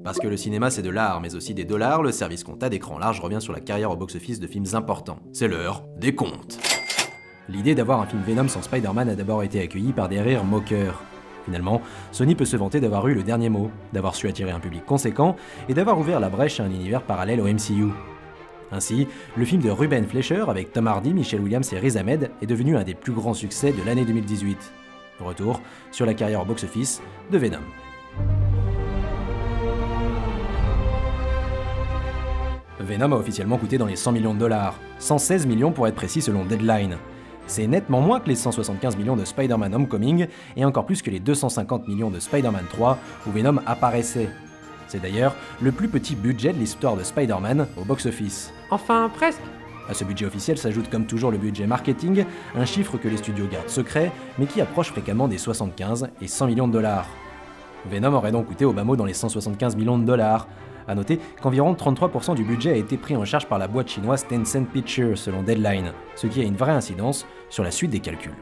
Parce que le cinéma c'est de l'art, mais aussi des dollars, le service compta d'écran large revient sur la carrière au box-office de films importants. C'est l'heure des comptes. L'idée d'avoir un film Venom sans Spider-Man a d'abord été accueillie par des rires moqueurs. Finalement, Sony peut se vanter d'avoir eu le dernier mot, d'avoir su attirer un public conséquent et d'avoir ouvert la brèche à un univers parallèle au MCU. Ainsi, le film de Ruben Fleischer avec Tom Hardy, Michelle Williams et Riz Ahmed est devenu un des plus grands succès de l'année 2018. Retour sur la carrière au box-office de Venom. Venom a officiellement coûté dans les 100 millions de dollars, 116 millions pour être précis selon Deadline. C'est nettement moins que les 175 millions de Spider-Man Homecoming et encore plus que les 250 millions de Spider-Man 3 où Venom apparaissait. C'est d'ailleurs le plus petit budget de l'histoire de Spider-Man au box-office. Enfin, presque. À ce budget officiel s'ajoute comme toujours le budget marketing, un chiffre que les studios gardent secret, mais qui approche fréquemment des 75 et 100 millions de dollars. Venom aurait donc coûté au bas mot dans les 175 millions de dollars. A noter qu'environ 33% du budget a été pris en charge par la boîte chinoise Tencent Pictures selon Deadline, ce qui a une vraie incidence sur la suite des calculs.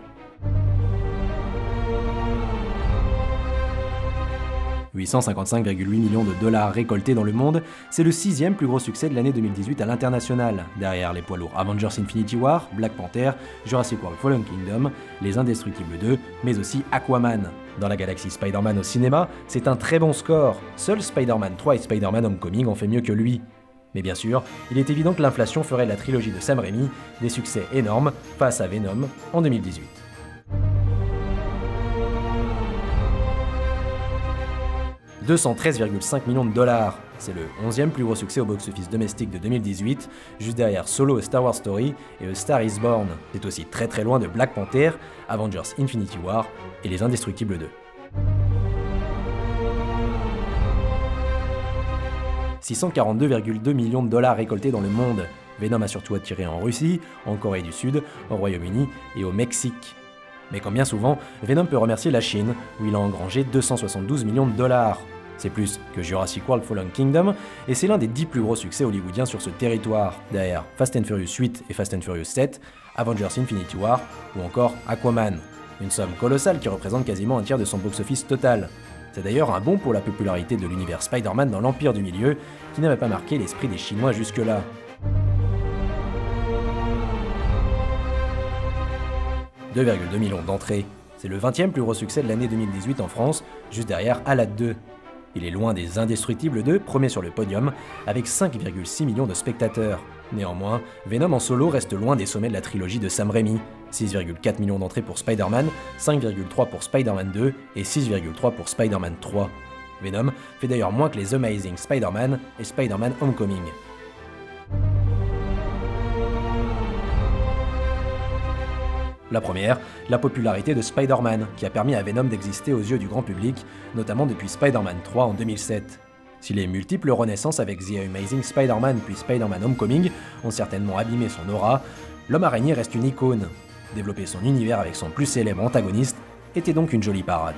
« 855,8 millions de dollars récoltés dans le monde, c'est le 6e plus gros succès de l'année 2018 à l'international, derrière les poids lourds Avengers Infinity War, Black Panther, Jurassic World Fallen Kingdom, Les Indestructibles 2, mais aussi Aquaman. Dans la galaxie Spider-Man au cinéma, c'est un très bon score. Seuls Spider-Man 3 et Spider-Man Homecoming ont fait mieux que lui. Mais bien sûr, il est évident que l'inflation ferait de la trilogie de Sam Raimi des succès énormes face à Venom en 2018. « 213,5 millions de dollars, c'est le 11e plus gros succès au box-office domestique de 2018, juste derrière Solo A Star Wars Story et A Star Is Born. C'est aussi très loin de Black Panther, Avengers Infinity War et Les Indestructibles 2. 642,2 millions de dollars récoltés dans le monde. Venom a surtout attiré en Russie, en Corée du Sud, au Royaume-Uni et au Mexique. Mais comme bien souvent, Venom peut remercier la Chine, où il a engrangé 272 millions de dollars. C'est plus que Jurassic World Fallen Kingdom, et c'est l'un des 10 plus gros succès hollywoodiens sur ce territoire, derrière Fast and Furious 8 et Fast and Furious 7, Avengers Infinity War ou encore Aquaman. Une somme colossale qui représente quasiment un tiers de son box-office total. C'est d'ailleurs un bond pour la popularité de l'univers Spider-Man dans l'Empire du Milieu, qui n'avait pas marqué l'esprit des Chinois jusque-là. « 2,2 millions d'entrées. C'est le 20e plus gros succès de l'année 2018 en France, juste derrière Aladdin 2. Il est loin des Indestructibles 2, premier sur le podium, avec 5,6 millions de spectateurs. Néanmoins, Venom en solo reste loin des sommets de la trilogie de Sam Raimi. 6,4 millions d'entrées pour Spider-Man, 5,3 pour Spider-Man 2 et 6,3 pour Spider-Man 3. Venom fait d'ailleurs moins que les Amazing Spider-Man et Spider-Man Homecoming. La première, la popularité de Spider-Man, qui a permis à Venom d'exister aux yeux du grand public, notamment depuis Spider-Man 3 en 2007. Si les multiples renaissances avec The Amazing Spider-Man puis Spider-Man Homecoming ont certainement abîmé son aura, l'homme araignée reste une icône. Développer son univers avec son plus célèbre antagoniste était donc une jolie parade.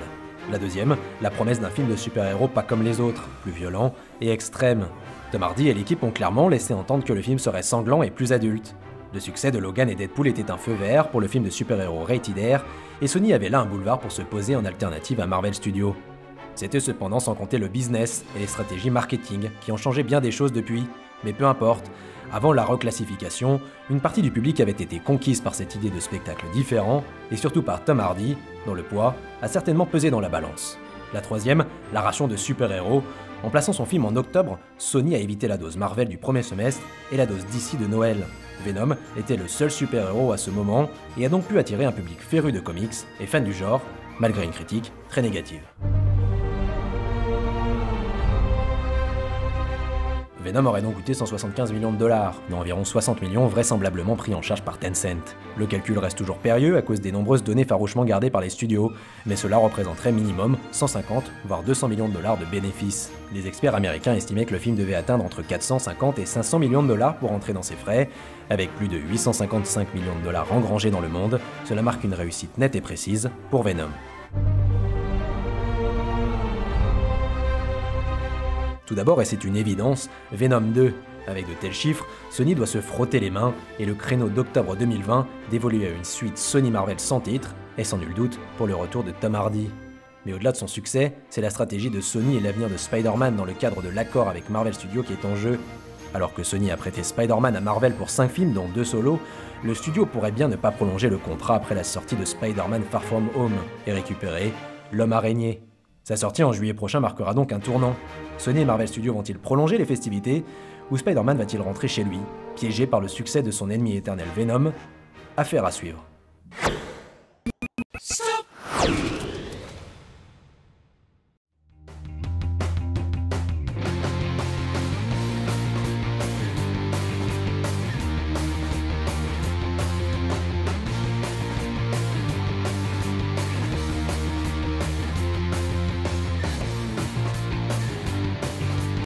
La deuxième, la promesse d'un film de super-héros pas comme les autres, plus violent et extrême. Tom Hardy et l'équipe ont clairement laissé entendre que le film serait sanglant et plus adulte. Le succès de Logan et Deadpool était un feu vert pour le film de super-héros rated R, et Sony avait là un boulevard pour se poser en alternative à Marvel Studios. C'était cependant sans compter le business et les stratégies marketing qui ont changé bien des choses depuis, mais peu importe. Avant la reclassification, une partie du public avait été conquise par cette idée de spectacle différent, et surtout par Tom Hardy, dont le poids a certainement pesé dans la balance. La troisième, la ration de super-héros. En plaçant son film en octobre, Sony a évité la dose Marvel du premier semestre et la dose DC de Noël. Venom était le seul super-héros à ce moment et a donc pu attirer un public féru de comics et fan du genre, malgré une critique très négative. Venom aurait donc coûté 175 millions de dollars, dont environ 60 millions vraisemblablement pris en charge par Tencent. Le calcul reste toujours périlleux à cause des nombreuses données farouchement gardées par les studios, mais cela représenterait minimum 150 voire 200 millions de dollars de bénéfices. Les experts américains estimaient que le film devait atteindre entre 450 et 500 millions de dollars pour entrer dans ses frais. Avec plus de 855 millions de dollars engrangés dans le monde, cela marque une réussite nette et précise pour Venom. Tout d'abord, et c'est une évidence, Venom 2. Avec de tels chiffres, Sony doit se frotter les mains et le créneau d'octobre 2020 d'évoluer à une suite Sony Marvel sans titre, et sans nul doute pour le retour de Tom Hardy. Mais au-delà de son succès, c'est la stratégie de Sony et l'avenir de Spider-Man dans le cadre de l'accord avec Marvel Studios qui est en jeu. Alors que Sony a prêté Spider-Man à Marvel pour 5 films, dont 2 solos, le studio pourrait bien ne pas prolonger le contrat après la sortie de Spider-Man Far From Home et récupérer l'Homme Araignée. Sa sortie en juillet prochain marquera donc un tournant. Sony et Marvel Studios vont-ils prolonger les festivités, ou Spider-Man va-t-il rentrer chez lui, piégé par le succès de son ennemi éternel Venom? Affaire à suivre.